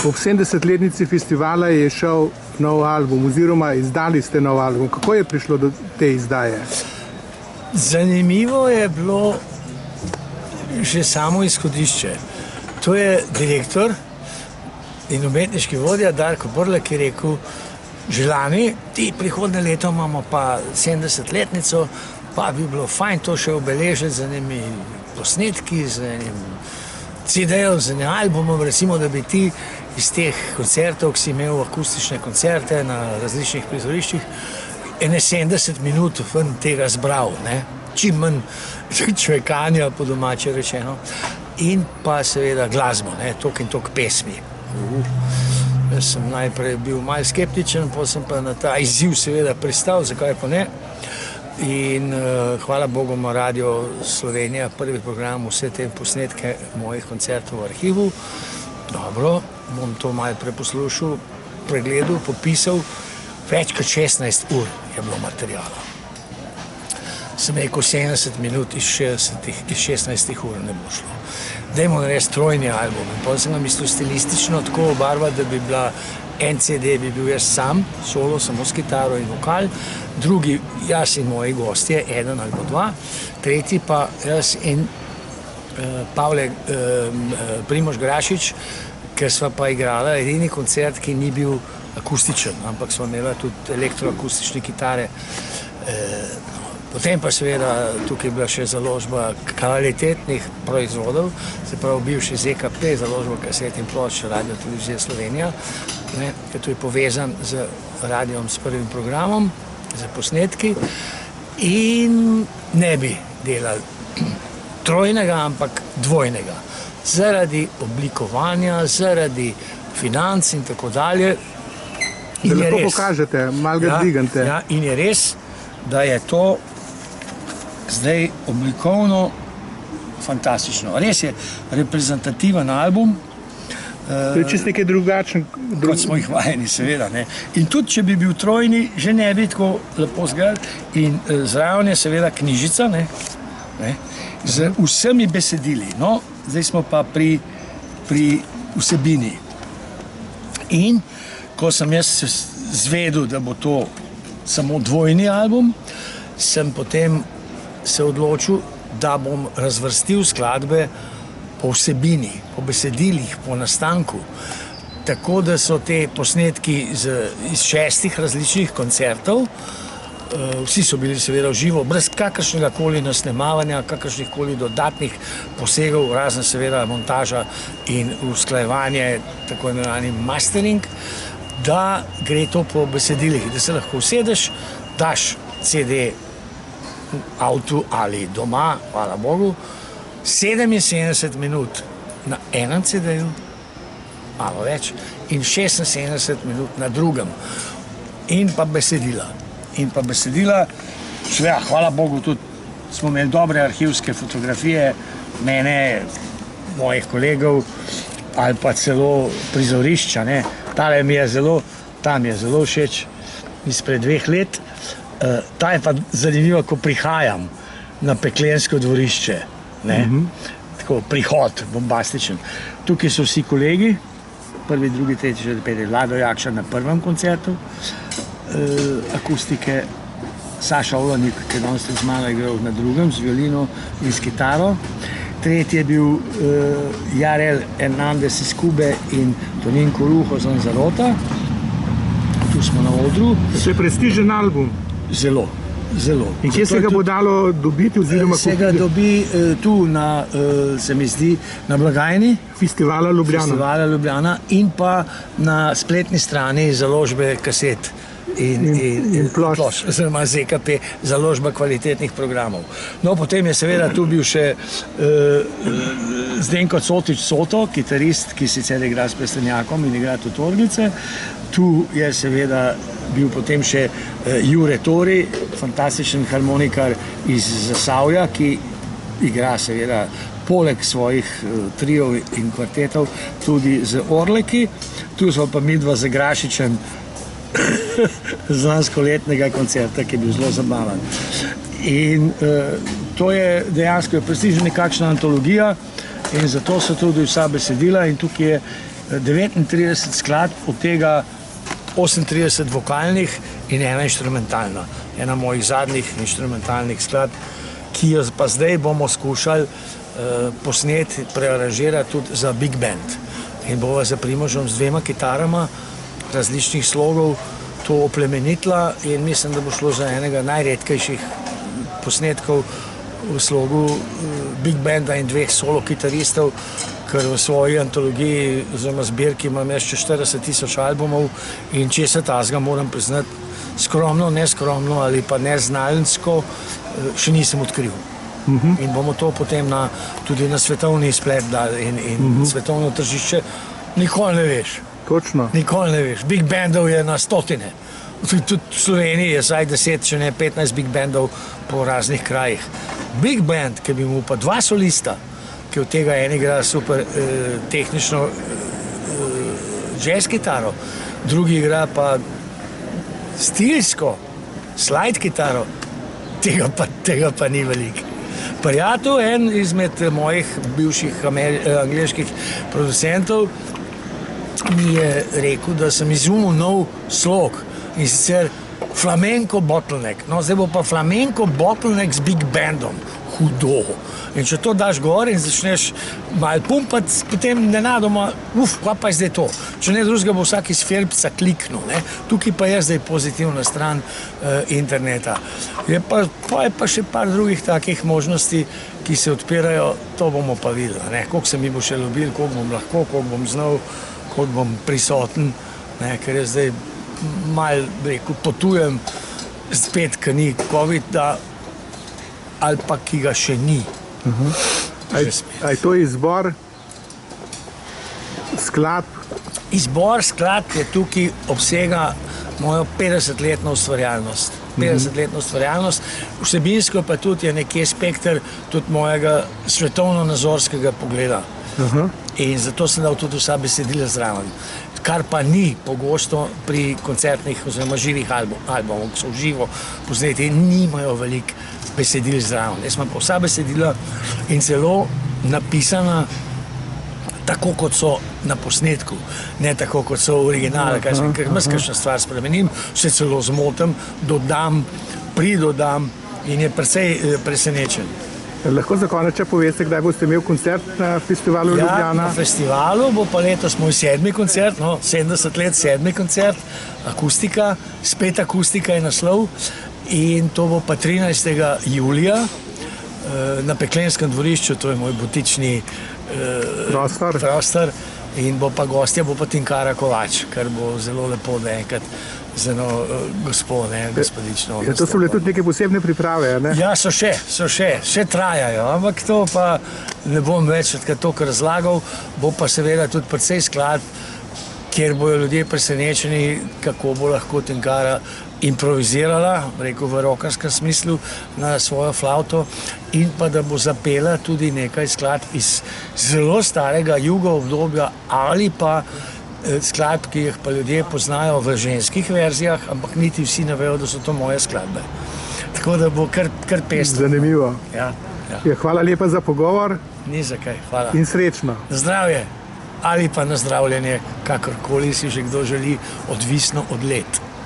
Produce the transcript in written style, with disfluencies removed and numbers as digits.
Ob 70-letnici festivala je šel nov album, oziroma izdali ste nov album. Kako je prišlo do te izdaje? Zanimivo je bilo že samo izhodišče. To je direktor in umetniški vodja Darko Borle, ki je rekel, že lani, prihodnje leto imamo pa 70-letnico, pa bi bilo fajn to še obeležiti z enimi posnetki, z enim CD-jem, z enim albumom, recimo, da bi ti iz teh koncertov, ki si imel akustične koncerte na različnih prizoriščih, ene 70 minut ven tega zbral, ne? Čim manj čvekanja, po domače rečeno, in pa seveda glasbo, ne? Tok in tok pesmi. Jaz sem najprej bil malo skeptičen, potem sem pa na ta izziv seveda pristal, zakaj pa ne. In hvala Bogu ima Radio Slovenija prvi program vse te posnetke mojih koncertov v arhivu. Dobro, bom to malo preposlušal, pregledal, popisal. Več kot 16 ur je bilo materijala. Sem rekel 70 minut iz 16 ur ne bo šlo. Dajmo narediti trojni album. In potem sem ga mislil stilistično tako obarvati, da bi bila en CD bi bil jaz sam, solo, samo s kitaro in vokal, drugi jaz in moji gostje, eden ali dva, tretji pa jaz in Pavle Primož Grašič, ker sva pa igrala edini koncert, ki ni bil akustičen, ampak sva imela tudi elektroakustične kitare. Potem pa seveda tukaj je bila še založba kvalitetnih proizvodov, se pravi bivši ZKP, založba kaset in plošč Radio Televizije Slovenija, ker to je povezan z radijom s prvim programom, z posnetki in ne bi delali trojnega, ampak dvojnega. Zaradi oblikovanja, zaradi financ in tako dalje. Da lahko pokažete, malo ga dvigante. Ja, in je res, da je to zdaj oblikovno fantastično. Res je reprezentativen album. To je čisto nekaj drugačen. Kot smo jih vajeni, seveda. In tudi, če bi bil trojni, že ne bi tako lepo zgledal. In zraven je seveda knjižica, z vsemi besedili. No, zdaj smo pa pri vsebini. In ko sem jaz zvedel, da bo to samo dvojni album, sem potem se odločil, da bom razvrstil skladbe po vsebini, po besedilih, po nastanku. Tako da so te posnetki iz 6 različnih koncertov, vsi so bili seveda v živo, brez kakršnega koli nasnemavanja, kakršnih koli dodatnih posegov, razen seveda montaža in usklajevanje, tako imenovani mastering, da gre to po besedilih, da se lahko usedeš, daš CD v avtu ali doma, hvala Bogu, 77 minut na enem CD-ju, malo več, in 76 minut na drugem. In pa besedila. In pa besedila, seveda, hvala Bogu, tudi smo imeli dobre arhivske fotografije, mene, mojih kolegov, ali pa celo prizorišča, Tale mi je zelo všeč izpred 2 let. Ta je pa zanimiva, ko prihajam na Peklensko dvorišče. Tako, prihod, bombastičen. Tukaj so vsi kolegi, prvi, drugi, tretji, četrti, Lado Jakša na prvem koncertu, akustike, Saša Olanik, ki je danes z mano igral na drugem, z violino in s kitaro. Tretji je bil Jarel Hernandez iz Kube in Tonin Koruho z Lanzarota. Tu smo na odru. To je prestižen album. Zelo, zelo. In kje se ga bo dalo dobiti? Se ga dobi tu, se mi zdi, na blagajni Festivala Ljubljana in pa na spletni strani založbe kaset in plošč, oziroma ZKP, založba kvalitetnih programov. No, potem je seveda tu bil še Zdenko Cotič Soto, kitarist, ki sicer igra s Plestenjakom in igra tudi orglice. Tu je seveda bil potem še Jure Tori, fantastičen harmonikar iz Zasavja, ki igra seveda poleg svojih triov in kvartetov tudi z orleki. Tu smo pa midva z Grašičem z lanskoletnega koncerta, ki je bil zelo zabaven. In to je dejansko prestižna nekakšna antologija in zato so tudi vsa besedila in tukaj je 39 skladb, od tega 38 vokalnih in ena inštrumentalna. Ena mojih zadnjih inštrumentalnih skladb, ki jo pa zdaj bomo skušali posneti, prearanžirati tudi za big band. In bova za Primožem z 2 kitarama različnih slogov to oplemenitila in mislim, da bo šlo za enega najredkejših posnetkov v slogu big banda in 2 solo kitaristov, ker v svoji antologiji oziroma zbirki imam še 40 000 albumov in česa tazga moram priznati, skromno, neskromno ali pa neznalnsko še nisem odkril. In bomo to potem tudi na svetovni splet dali in svetovno tržišče. Nikoli ne veš. Točno. Nikoli ne veš. Big bandov je na stotine. Tudi v Sloveniji je zdaj 10, če ne 15 big bandov po raznih krajih. Big band, ki bi mu pa 2 solista, ki od tega en igra super tehnično jazz kitaro, drugi igra pa stilsko slide kitaro, tega pa ni veliko. Prijatelj, en izmed mojih bivših angleških producentov, mi je rekel, da sem izumil nov slog in sicer flamenco bottleneck. No, zdaj bo pa flamenco bottleneck z big bandom. Hudo. In če to daš gor in začneš malo pumpati, potem nenadoma, kaj pa je zdaj to? Če ne drugega, bo vsak iz Felpsa kliknil. Tukaj pa je zdaj pozitivna stran interneta. Je pa še par drugih takih možnosti, ki se odpirajo, to bomo pa videli. Koliko se mi bo še ljubil, koliko bom lahko, koliko bom znal, koliko bom prisoten, ker je zdaj malo, rekel, potujem spet, ker ni COVID, ali pa ki ga še ni. A je to izbor skladb? Izbor skladb je tukaj obsega mojo 50-letno ustvarjalnost. 50-letno ustvarjalnost, vsebinsko pa tudi je nekje spekter tudi mojega svetovno-nazorskega pogleda. In zato sem dal tudi vsa besedila zraven. Kar pa ni pogosto pri koncertnih oziroma živih albumov, ki so v živo posneti in nimajo veliko besedil zraven. Jaz imam pa vsa besedila in celo napisana tako, kot so na posnetku, ne tako, kot so v originalu, ker kakšno stvar spremenim, se celo zmotim, dodam, pridodam in je precej presenečen. Lahko za konec poveste, kdaj boste imeli koncert na festivalu Ljubljana? Ja, na festivalu bo pa letos moj 7. koncert, 70 let 7. koncert, akustika, spet akustika je naslov in to bo pa 13. julija na Peklenskem dvorišču, to je moj butični prostor in bo pa gostja, bo pa Tinkara Kovač, kar bo zelo lepo, da enkrat z eno gospodično. To so bile tudi neke posebne priprave, ne? Ja, so še trajajo, ampak to pa ne bom več toliko razlagal, bo pa seveda tudi precej skladb, kjer bojo ljudje presenečeni, kako bo lahko Tinkara improvizirala, rekel v rockerskem smislu, na svojo flavto in pa da bo zapela tudi nekaj skladb iz zelo starega jugo obdobja ali pa skladb, ki jih pa ljudje poznajo v ženskih verzijah, ampak niti vsi ne vejo, da so to moje skladbe. Tako da bo kar pestro. Zanimivo. Ja. Hvala lepa za pogovor. Ni za kaj, hvala. In srečno. Zdravje ali pa nazdravljanje, kakorkoli si že kdo želi, odvisno od let.